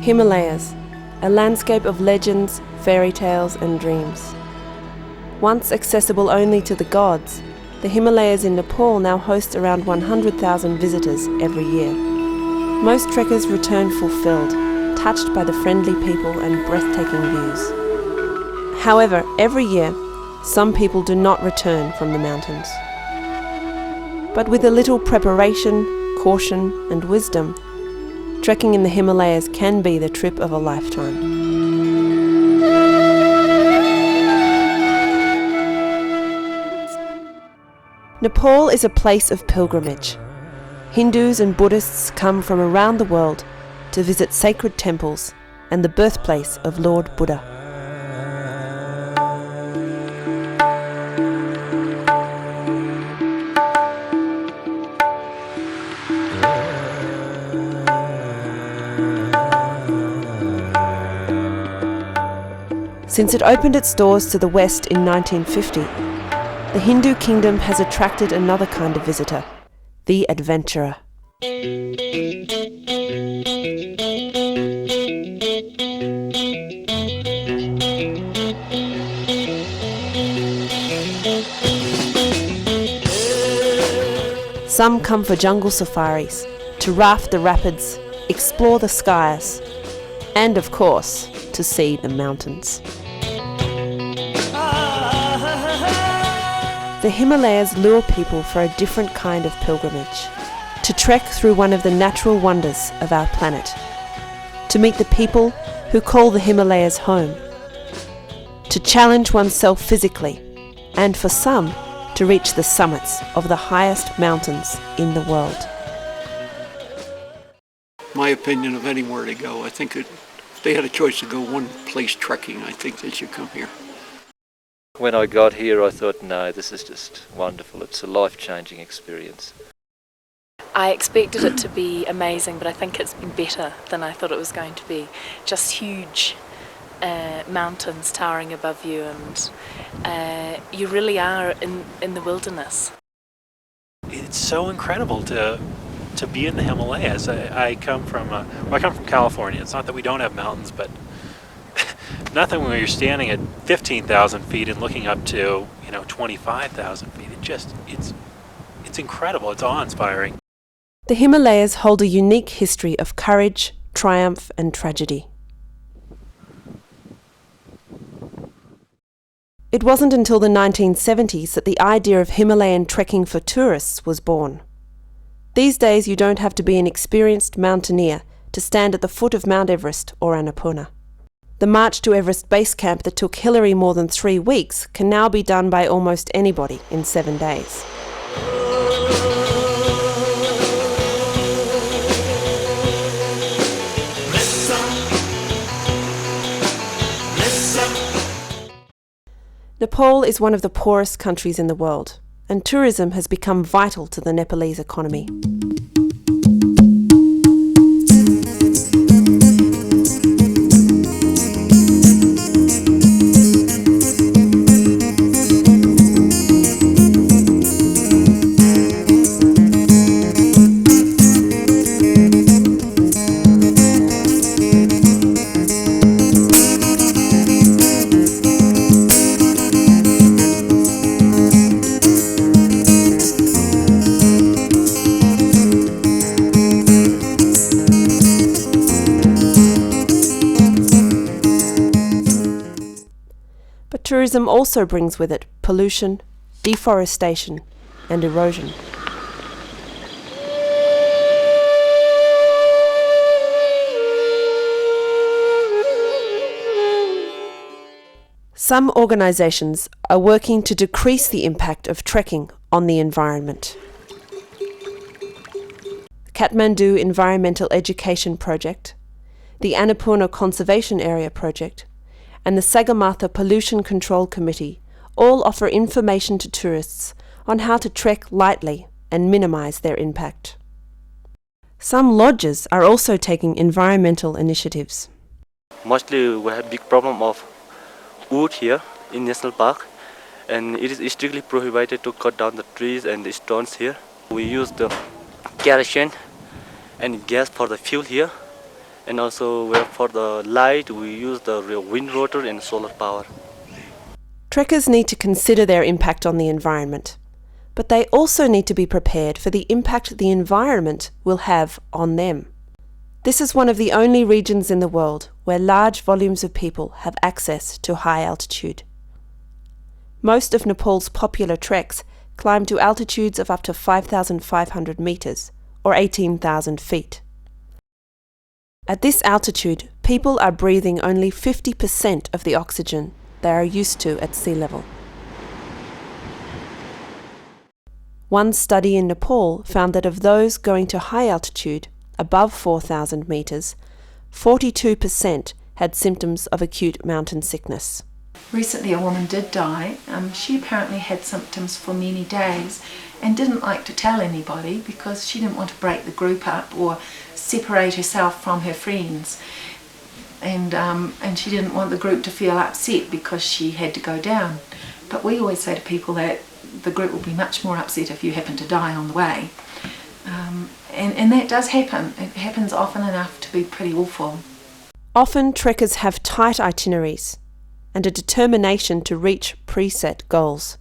Himalayas, a landscape of legends, fairy tales and dreams. Once accessible only to the gods, the Himalayas in Nepal now host around 100,000 visitors every year. Most trekkers return fulfilled, touched by the friendly people and breathtaking views. However, every year, some people do not return from the mountains. But with a little preparation, caution and wisdom, trekking in the Himalayas can be the trip of a lifetime. Nepal is a place of pilgrimage. Hindus and Buddhists come from around the world to visit sacred temples and the birthplace of Lord Buddha. Since it opened its doors to the West in 1950, the Hindu kingdom has attracted another kind of visitor, the adventurer. Some come for jungle safaris, to raft the rapids, explore the skies, and of course, to see the mountains. The Himalayas lure people for a different kind of pilgrimage, to trek through one of the natural wonders of our planet, to meet the people who call the Himalayas home, to challenge oneself physically, and for some, to reach the summits of the highest mountains in the world. My opinion of anywhere to go, I think if they had a choice to go one place trekking, I think they should come here. When I got here, I thought, no, this is just wonderful. It's a life-changing experience. I expected it to be amazing, but I think it's been better than I thought it was going to be. Just huge mountains towering above you, and you really are in the wilderness. It's so incredible to be in the Himalayas. I come from California. It's not that we don't have mountains, but nothing when you're standing at 15,000 feet and looking up to 25,000 feet. It's incredible. It's awe-inspiring. The Himalayas hold a unique history of courage, triumph and tragedy. It wasn't until the 1970s that the idea of Himalayan trekking for tourists was born. These days you don't have to be an experienced mountaineer to stand at the foot of Mount Everest or Annapurna. The march to Everest Base Camp that took Hillary more than 3 weeks can now be done by almost anybody in 7 days. Nepal is one of the poorest countries in the world, and tourism has become vital to the Nepalese economy. Tourism also brings with it pollution, deforestation, and erosion. Some organisations are working to decrease the impact of trekking on the environment. Kathmandu Environmental Education Project, the Annapurna Conservation Area Project, and the Sagarmatha Pollution Control Committee all offer information to tourists on how to trek lightly and minimise their impact. Some lodges are also taking environmental initiatives. Mostly we have big problem of wood here in National Park, and it is strictly prohibited to cut down the trees and the stones here. We use the kerosene and gas for the fuel here, and also for the light we use the wind rotor and solar power. Trekkers need to consider their impact on the environment, but they also need to be prepared for the impact the environment will have on them. This is one of the only regions in the world where large volumes of people have access to high altitude. Most of Nepal's popular treks climb to altitudes of up to 5,500 metres, or 18,000 feet. At this altitude, people are breathing only 50% of the oxygen they are used to at sea level. One study in Nepal found that of those going to high altitude, above 4,000 metres, 42% had symptoms of acute mountain sickness. Recently a woman did die. She apparently had symptoms for many days and didn't like to tell anybody because she didn't want to break the group up or separate herself from her friends. And she didn't want the group to feel upset because she had to go down. But we always say to people that the group will be much more upset if you happen to die on the way. And that does happen. It happens often enough to be pretty awful. Often trekkers have tight itineraries and a determination to reach preset goals.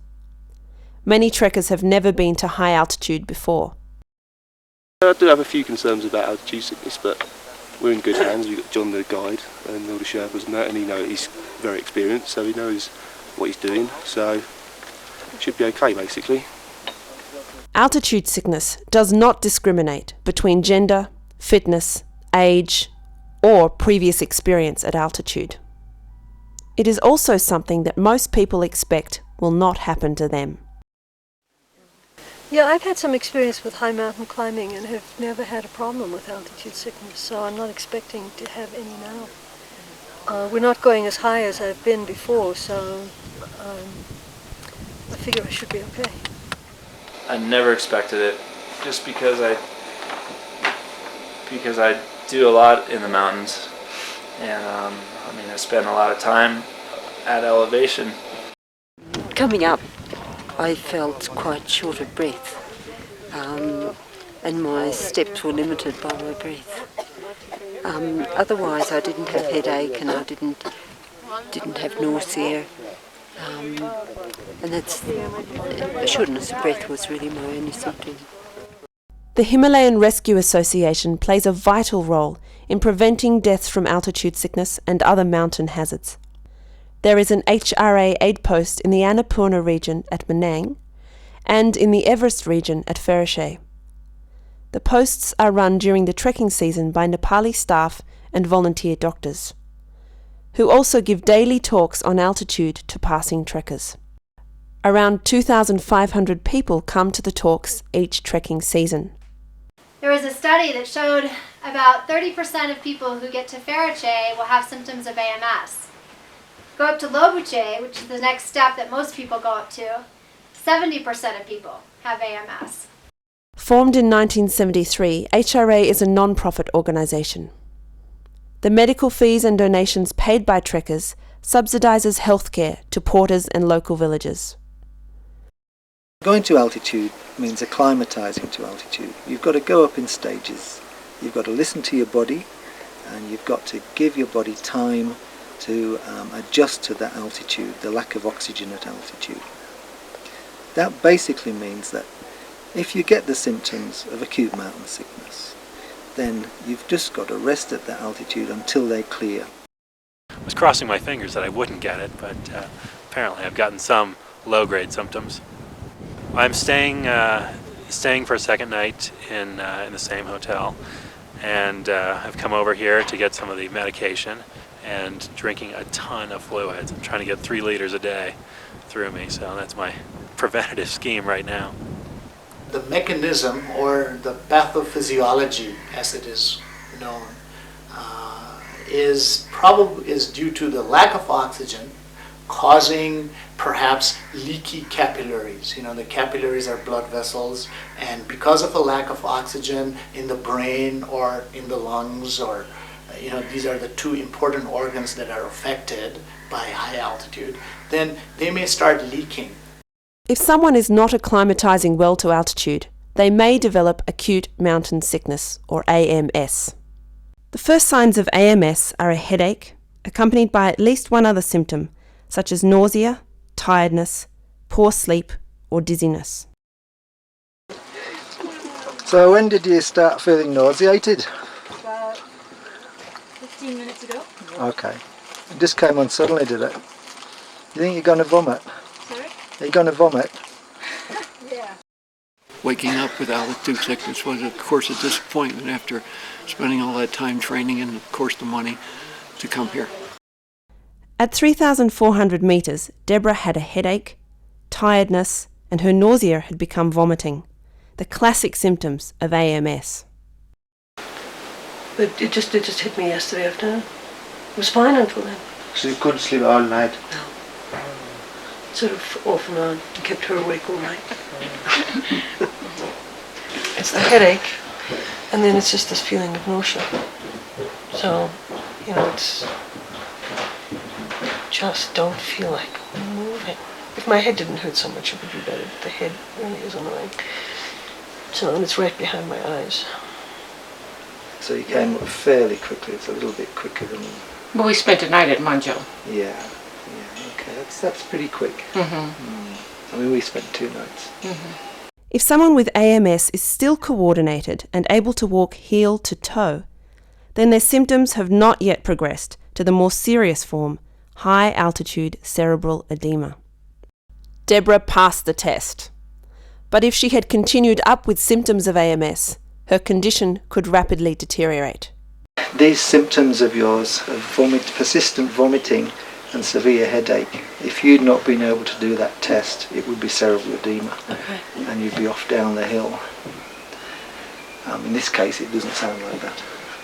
Many trekkers have never been to high altitude before. I do have a few concerns about altitude sickness, but we're in good hands. We've got John the guide and all the Sherpas and that, and he's very experienced, so he knows what he's doing, so it should be okay basically. Altitude sickness does not discriminate between gender, fitness, age, or previous experience at altitude. It is also something that most people expect will not happen to them. Yeah, I've had some experience with high mountain climbing and have never had a problem with altitude sickness, so I'm not expecting to have any now. We're not going as high as I've been before, so I figure I should be okay. I never expected it, just because I do a lot in the mountains, and I spend a lot of time at elevation. Coming up, I felt quite short of breath, and my steps were limited by my breath. Otherwise, I didn't have headache and I didn't have nausea, and that's shortness of breath was really my only symptom. The Himalayan Rescue Association plays a vital role in preventing deaths from altitude sickness and other mountain hazards. There is an HRA aid post in the Annapurna region at Manang and in the Everest region at Ferishay. The posts are run during the trekking season by Nepali staff and volunteer doctors, who also give daily talks on altitude to passing trekkers. Around 2,500 people come to the talks each trekking season. There was a study that showed about 30% of people who get to Ferishay will have symptoms of AMS. Go up to Lobuche, which is the next step that most people go up to, 70% of people have AMS. Formed in 1973, HRA is a non-profit organisation. The medical fees and donations paid by trekkers subsidises healthcare to porters and local villagers. Going to altitude means acclimatising to altitude. You've got to go up in stages. You've got to listen to your body, and you've got to give your body time to adjust to that altitude, the lack of oxygen at altitude. That basically means that if you get the symptoms of acute mountain sickness, then you've just got to rest at that altitude until they clear. I was crossing my fingers that I wouldn't get it, but apparently I've gotten some low-grade symptoms. I'm staying for a second night in the same hotel, and I've come over here to get some of the medication and drinking a ton of fluids. I'm trying to get 3 liters a day through me, so that's my preventative scheme right now. The mechanism, or the pathophysiology as it is known, is due to the lack of oxygen causing perhaps leaky capillaries. You know, the capillaries are blood vessels, and because of a lack of oxygen in the brain or in the lungs, or these are the 2 important organs that are affected by high altitude, then they may start leaking. If someone is not acclimatizing well to altitude, they may develop acute mountain sickness, or AMS. The first signs of AMS are a headache, accompanied by at least one other symptom, such as nausea, tiredness, poor sleep, or dizziness. So when did you start feeling nauseated? About 15 minutes ago. Okay. It just came on suddenly, did it? You think you're going to vomit? Sorry? Are you going to vomit? Yeah. Waking up with altitude sickness was, of course, a disappointment after spending all that time training and, of course, the money to come here. At 3,400 metres, Deborah had a headache, tiredness, and her nausea had become vomiting, the classic symptoms of AMS. But it just hit me yesterday afternoon. It was fine until then. So you couldn't sleep all night? No. Sort of off and on. Kept her awake all night. It's the headache, and then it's just this feeling of nausea. So, it's just don't feel like moving. If my head didn't hurt so much, it would be better, but the head really is annoying. So, and it's right behind my eyes. So you came up fairly quickly. It's a little bit quicker than... But we spent the night at Manjo. Yeah, okay, that's pretty quick. I mean, we spent 2 nights. If someone with AMS is still coordinated and able to walk heel to toe, then their symptoms have not yet progressed to the more serious form, high-altitude cerebral edema. Deborah passed the test. But if she had continued up with symptoms of AMS, her condition could rapidly deteriorate. These symptoms of yours of persistent vomiting and severe headache, if you'd not been able to do that test, it would be cerebral edema. Okay. And you'd be off down the hill. In this case, it doesn't sound like that.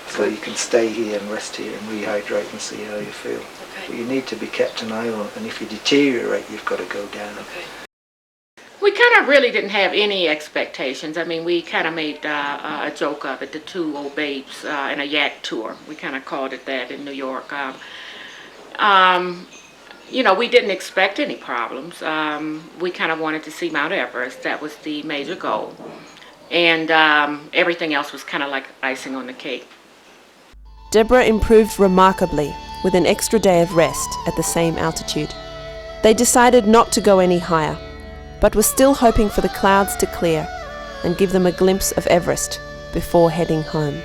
So you can stay here and rest here and rehydrate and see how you feel. Okay. But you need to be kept an eye on, and if you deteriorate, you've got to go down. Okay. We kind of really didn't have any expectations. I mean, we kind of made a joke of it, the 2 old babes in a yak tour. We kind of called it that in New York. We didn't expect any problems. We kind of wanted to see Mount Everest. That was the major goal. And everything else was kind of like icing on the cake. Deborah improved remarkably with an extra day of rest at the same altitude. They decided not to go any higher, but were still hoping for the clouds to clear and give them a glimpse of Everest before heading home.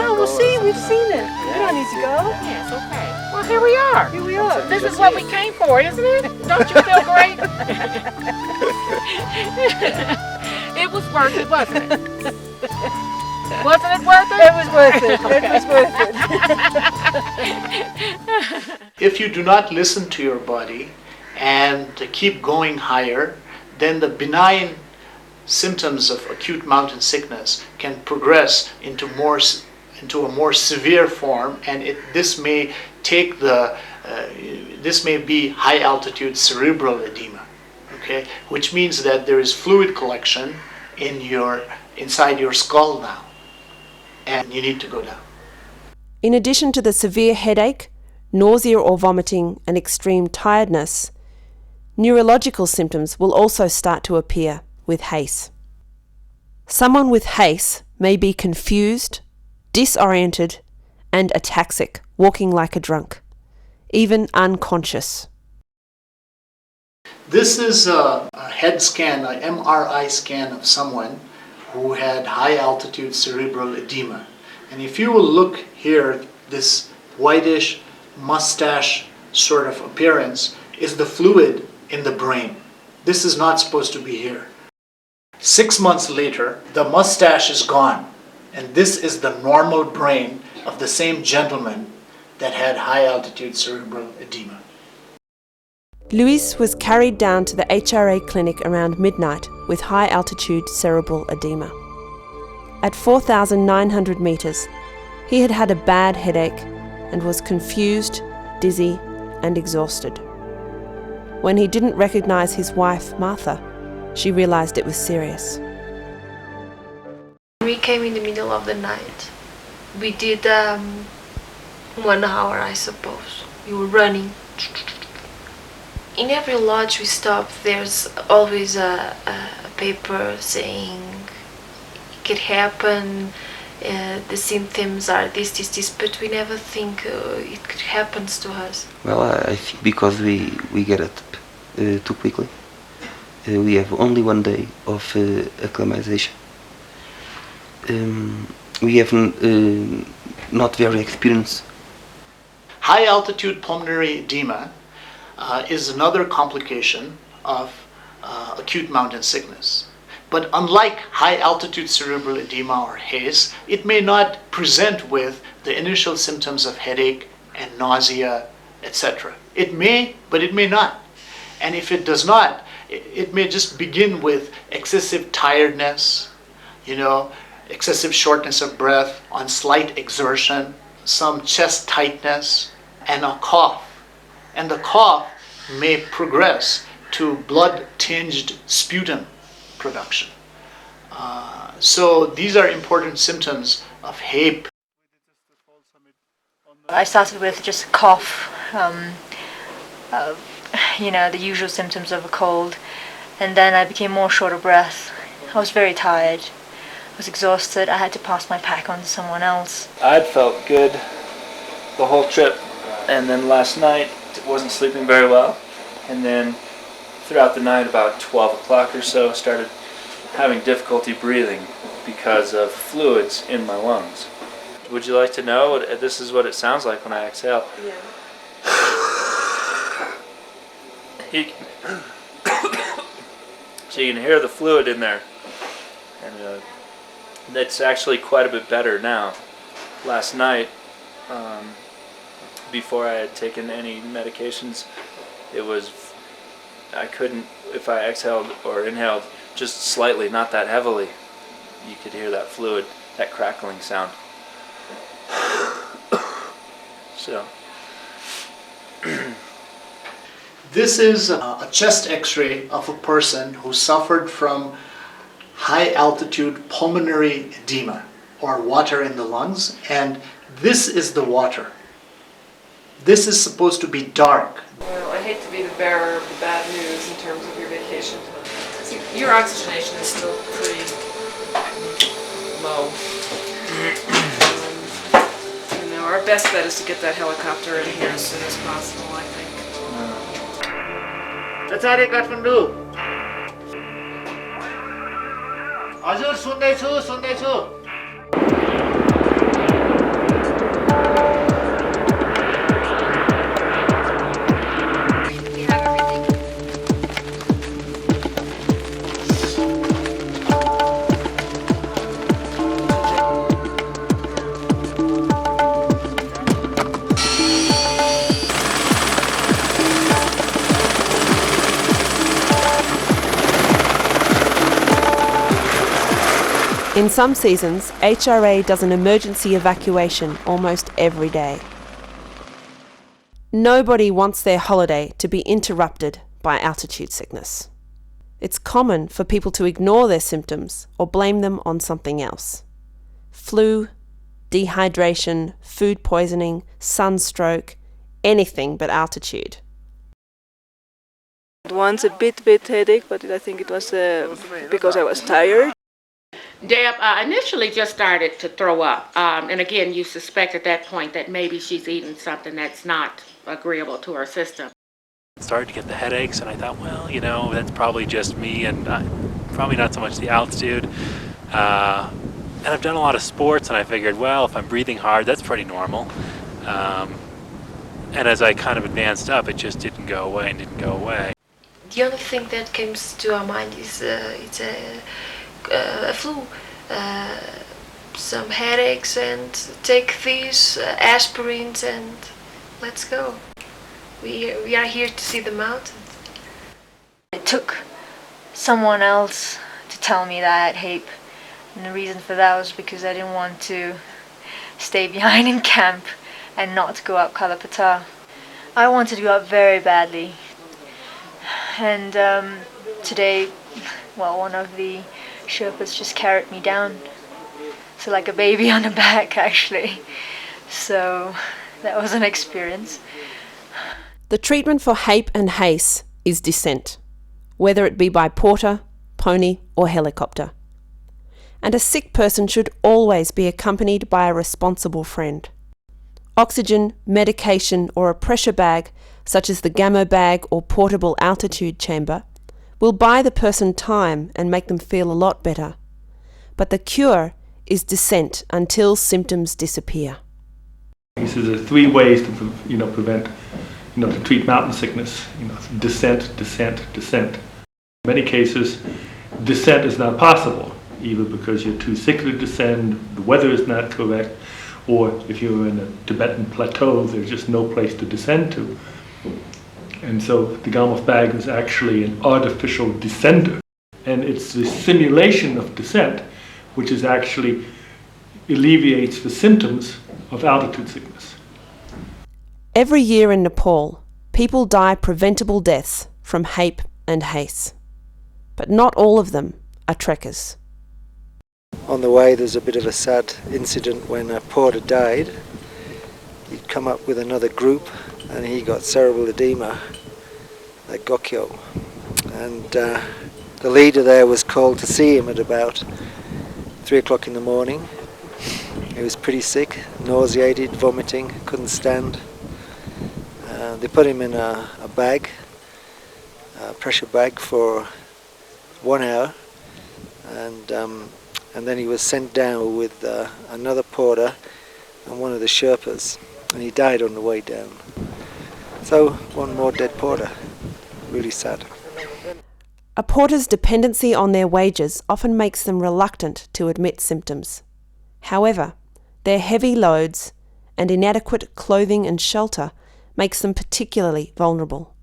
Oh, we'll see. We've seen it. We don't need to go. Yes, okay. Well, here we are. Here we are. This is what we came for, isn't it? Don't you feel great? It was worth it, wasn't it? Wasn't it worth it? It was worth it. It was worth it. If you do not listen to your body and to keep going higher, then the benign symptoms of acute mountain sickness can progress into a more severe form, and this may be high altitude cerebral edema, okay, which means that there is fluid collection inside your skull now, and you need to go down. In addition to the severe headache, nausea or vomiting, and extreme tiredness, neurological symptoms will also start to appear with HACE. Someone with HACE may be confused, disoriented, and ataxic, walking like a drunk, even unconscious. This is a head scan, an MRI scan of someone who had high altitude cerebral edema. And if you will look here, this whitish mustache sort of appearance is the fluid in the brain. This is not supposed to be here. 6 months later, the mustache is gone. And this is the normal brain of the same gentleman that had high altitude cerebral edema. Luis was carried down to the HRA clinic around midnight with high altitude cerebral edema. At 4,900 metres, he had had a bad headache and was confused, dizzy and exhausted. When he didn't recognise his wife, Martha, she realised it was serious. We came in the middle of the night. We did 1 hour, I suppose. We were running. In every lodge we stop, there's always a paper saying it could happen, the symptoms are this, but we never think it could happen to us. Well, I think because we get it too quickly. We have only 1 day of acclimatization. We have not very experienced. High altitude pulmonary edema is another complication of acute mountain sickness. But unlike high altitude cerebral edema or HAZE, it may not present with the initial symptoms of headache and nausea, etc. It may, but it may not. And if it does not, it may just begin with excessive tiredness, excessive shortness of breath on slight exertion, some chest tightness, and a cough. And the cough may progress to blood-tinged sputum production. So these are important symptoms of HAPE. I started with just a cough, the usual symptoms of a cold, and then I became more short of breath. I was very tired. I was exhausted. I had to pass my pack on to someone else. I'd felt good the whole trip, and then last night wasn't sleeping very well, and then throughout the night about 12 o'clock or so started having difficulty breathing because of fluids in my lungs. Would you like to know what this is what it sounds like when I exhale? Yeah. So you can hear the fluid in there, and that's actually quite a bit better now. Last night, before I had taken any medications, I couldn't, if I exhaled or inhaled just slightly, not that heavily, you could hear that fluid, that crackling sound. So. This is a chest x-ray of a person who suffered from high altitude pulmonary edema, or water in the lungs, and this is the water. This is supposed to be dark. Well, I hate to be the bearer of the bad news in terms of your vacation. See, your oxygenation is still pretty low. Our best bet is to get that helicopter in here as soon as possible, I think. Cari Kathmandu. हजुर सुन्दैछु In some seasons, HRA does an emergency evacuation almost every day. Nobody wants their holiday to be interrupted by altitude sickness. It's common for people to ignore their symptoms or blame them on something else. Flu, dehydration, food poisoning, sunstroke, anything but altitude. Once a bit headache, but I think it was because I was tired. Deb initially just started to throw up, and again, you suspect at that point that maybe she's eaten something that's not agreeable to her system. Started to get the headaches, and I thought, well, that's probably just me, and probably not so much the altitude. And I've done a lot of sports, and I figured, well, if I'm breathing hard, that's pretty normal. And as I kind of advanced up, it just didn't go away and didn't go away. The only thing that comes to our mind is it's a flu, some headaches, and take these aspirins and let's go. We are here to see the mountains. It took someone else to tell me that I had HAPE, and the reason for that was because I didn't want to stay behind in camp and not go up Kalapata. I wanted to go up very badly, and today, well, one of the Sherpas just carried me down, so like a baby on the back actually, so that was an experience. The treatment for HAPE and HACE is descent, whether it be by porter, pony or helicopter. And a sick person should always be accompanied by a responsible friend. Oxygen, medication or a pressure bag, such as the Gamma bag or portable altitude chamber, will buy the person time and make them feel a lot better. But the cure is descent until symptoms disappear. So there are 3 ways to prevent, to treat mountain sickness. Descent, descent, descent. In many cases, descent is not possible, either because you're too sick to descend, the weather is not correct, or if you're in a Tibetan plateau, there's just no place to descend to. And so the Gamma bag is actually an artificial descender, and it's the simulation of descent which is actually alleviates the symptoms of altitude sickness. Every year in Nepal, people die preventable deaths from HAPE and HACE. But not all of them are trekkers. On the way there's a bit of a sad incident when a porter died. He'd come up with another group and he got cerebral edema at Gokyo. And the leader there was called to see him at about 3 o'clock in the morning. He was pretty sick, nauseated, vomiting, couldn't stand. They put him in a bag, a pressure bag for 1 hour, and then he was sent down with another porter and one of the Sherpas, and he died on the way down. So one more dead porter, really sad. A porter's dependency on their wages often makes them reluctant to admit symptoms. However, their heavy loads and inadequate clothing and shelter makes them particularly vulnerable.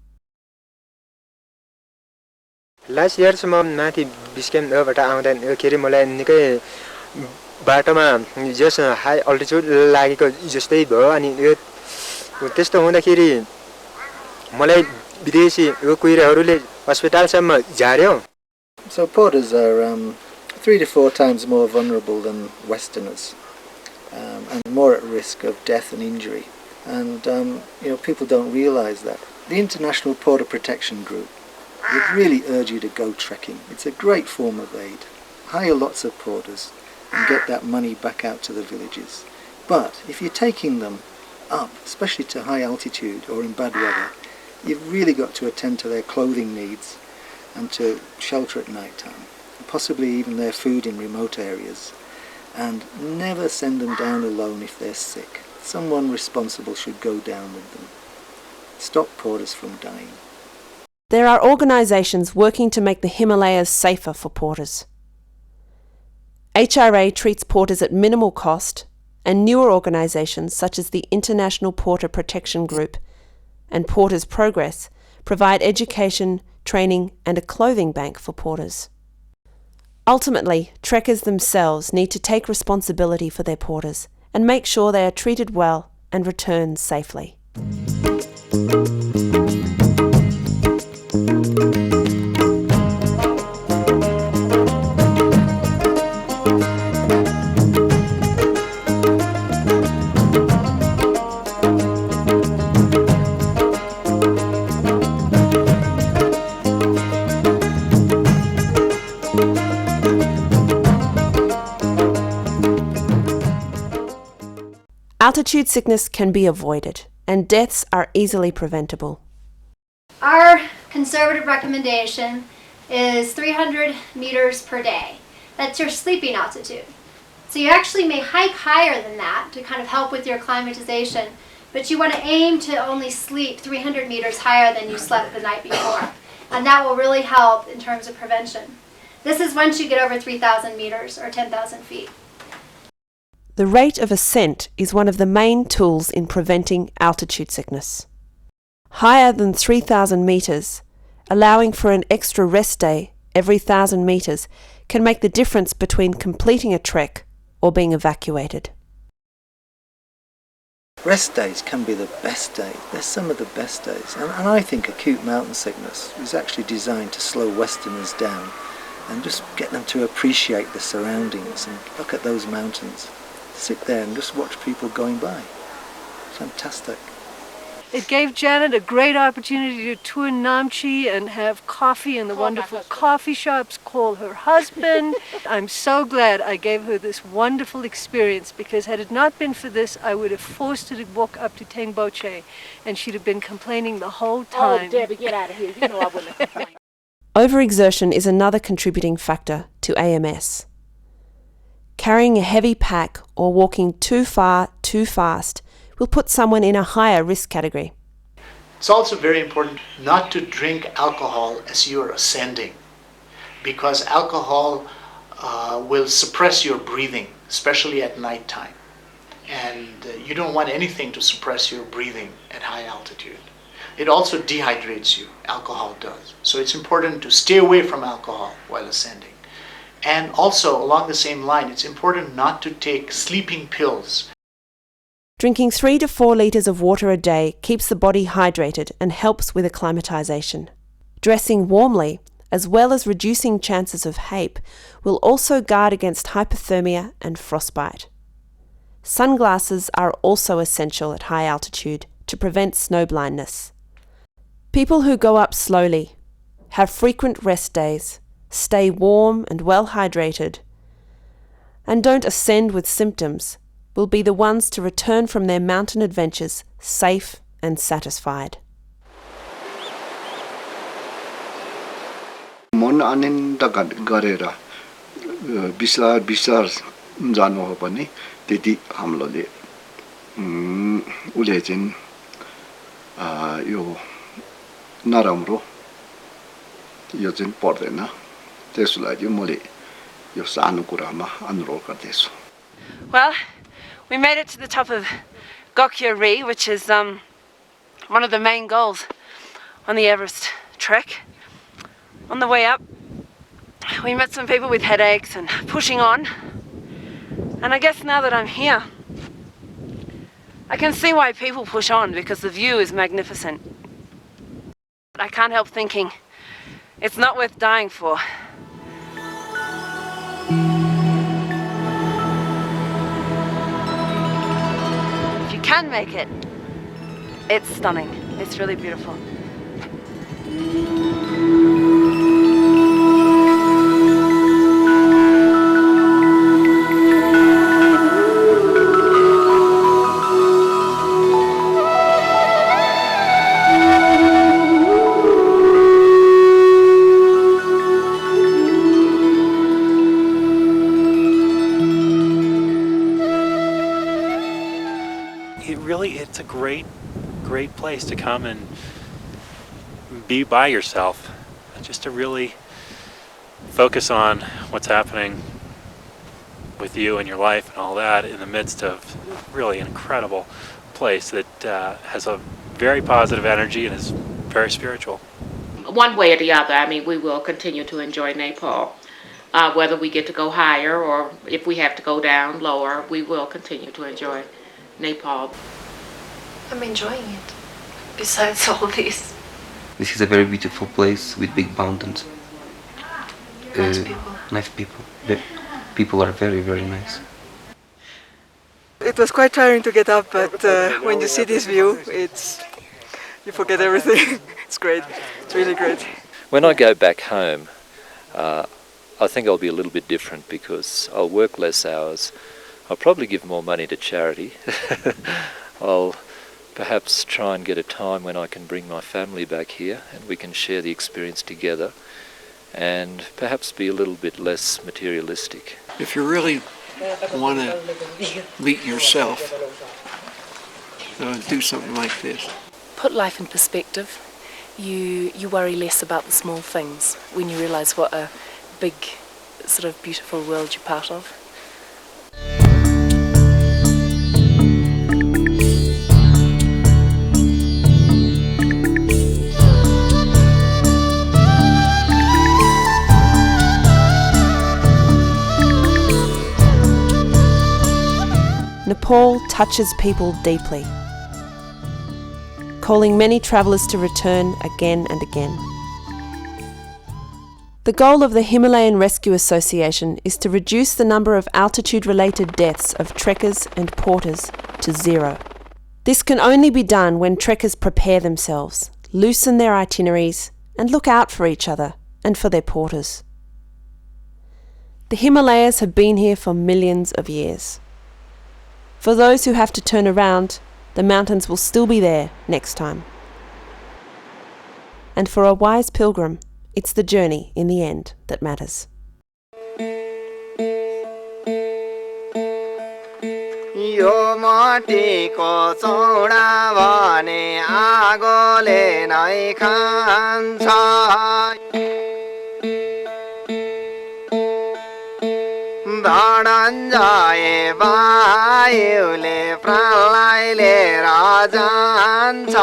Last year सम्म माथि बिस्केमबाट आउँदा के रे मलाई निकै बाटोमा जस high altitude लागेको जस्तै भयो अनि यो त्यस्तो हुँदाखेरि मलाई विदेशी यो कुहिराहरूले अस्पतालसम्म झार्यो. So porters are 3 to 4 times more vulnerable than Westerners, and more at risk of death and injury. And people don't realise that. The International Porter Protection Group would really urge you to go trekking. It's a great form of aid. Hire lots of porters and get that money back out to the villages. But if you're taking them up, especially to high altitude or in bad weather, you've really got to attend to their clothing needs and to shelter at night time, possibly even their food in remote areas. And never send them down alone if they're sick. Someone responsible should go down with them. Stop porters from dying. There are organisations working to make the Himalayas safer for porters. HRA treats porters at minimal cost, and newer organisations such as the International Porter Protection Group and Porters Progress provide education, training and a clothing bank for porters. Ultimately, trekkers themselves need to take responsibility for their porters and make sure they are treated well and return safely. Altitude sickness can be avoided, and deaths are easily preventable. Our conservative recommendation is 300 meters per day. That's your sleeping altitude. So you actually may hike higher than that to kind of help with your acclimatization, but you want to aim to only sleep 300 meters higher than you slept the night before. And that will really help in terms of prevention. This is once you get over 3,000 meters or 10,000 feet. The rate of ascent is one of the main tools in preventing altitude sickness. Higher than 3,000 metres, allowing for an extra rest day every 1,000 metres can make the difference between completing a trek or being evacuated. Rest days can be the best days. They're some of the best days. And I think acute mountain sickness is actually designed to slow Westerners down and just get them to appreciate the surroundings and look at those mountains. Sit there and just watch people going by. Fantastic. It gave Janet a great opportunity to tour Namche and have coffee in the wonderful coffee shops, call her husband. I'm so glad I gave her this wonderful experience, because had it not been for this, I would have forced her to walk up to Tengboche and she'd have been complaining the whole time. Oh, Debbie, get out of here. You know I wouldn't have complained. Overexertion is another contributing factor to AMS. Carrying a heavy pack or walking too far, too fast will put someone in a higher risk category. It's also very important not to drink alcohol as you're ascending, because alcohol will suppress your breathing, especially at nighttime. And you don't want anything to suppress your breathing at high altitude. It also dehydrates you, alcohol does. So it's important to stay away from alcohol while ascending. And also, along the same line, it's important not to take sleeping pills. Drinking 3 to 4 litres of water a day keeps the body hydrated and helps with acclimatisation. Dressing warmly, as well as reducing chances of HAPE, will also guard against hypothermia and frostbite. Sunglasses are also essential at high altitude to prevent snow blindness. People who go up slowly, have frequent rest days, stay warm and well hydrated, and don't ascend with symptoms will be the ones to return from their mountain adventures safe and satisfied. मन आनन्द गरेर विचार जानु हो भने त्यति हामीले उले चाहिँ यो नराम्रो यो चाहिँ पर्दैन त्यसलाई चाहिँ मैले यो सानो कुरामा अनुरोध गर्दैछु. Well, we made it to the top of Gokyo-ri, which is one of the main goals on the Everest trek. On the way up, we met some people with headaches and pushing on. And I guess now that I'm here, I can see why people push on, because the view is magnificent. But I can't help thinking it's not worth dying for. If you can make it, it's stunning. It's really beautiful. It's a great place to come and be by yourself, just to really focus on what's happening with you and your life and all that in the midst of really an incredible place that has a very positive energy and is very spiritual. One way or the other, I mean, we will continue to enjoy Nepal. Whether we get to go higher or if we have to go down lower, we will continue to enjoy Nepal. I'm enjoying it, besides all this. This is a very beautiful place with big mountains. Nice people. Nice people. The people are very, very nice. It was quite tiring to get up, but when you see this view, you forget everything. It's great. It's really great. When I go back home, I think I'll be a little bit different because I'll work less hours. I'll probably give more money to charity. I'll perhaps try and get a time when I can bring my family back here and we can share the experience together and perhaps be a little bit less materialistic. If you really want to meet yourself, do something like this. Put life in perspective you worry less about the small things when you realise what a big, sort of beautiful world you're part of. Nepal touches people deeply, calling many travellers to return again and again. The goal of the Himalayan Rescue Association is to reduce the number of altitude-related deaths of trekkers and porters to 0. This can only be done when trekkers prepare themselves, loosen their itineraries, and look out for each other and for their porters. The Himalayas have been here for millions of years. For those who have to turn around, the mountains will still be there next time. And for a wise pilgrim, it's the journey in the end that matters. यो माटीको चौडा भने आगोले नै खान्छ धनञ्जय वायुले प्राणलाई लिएर जान्छ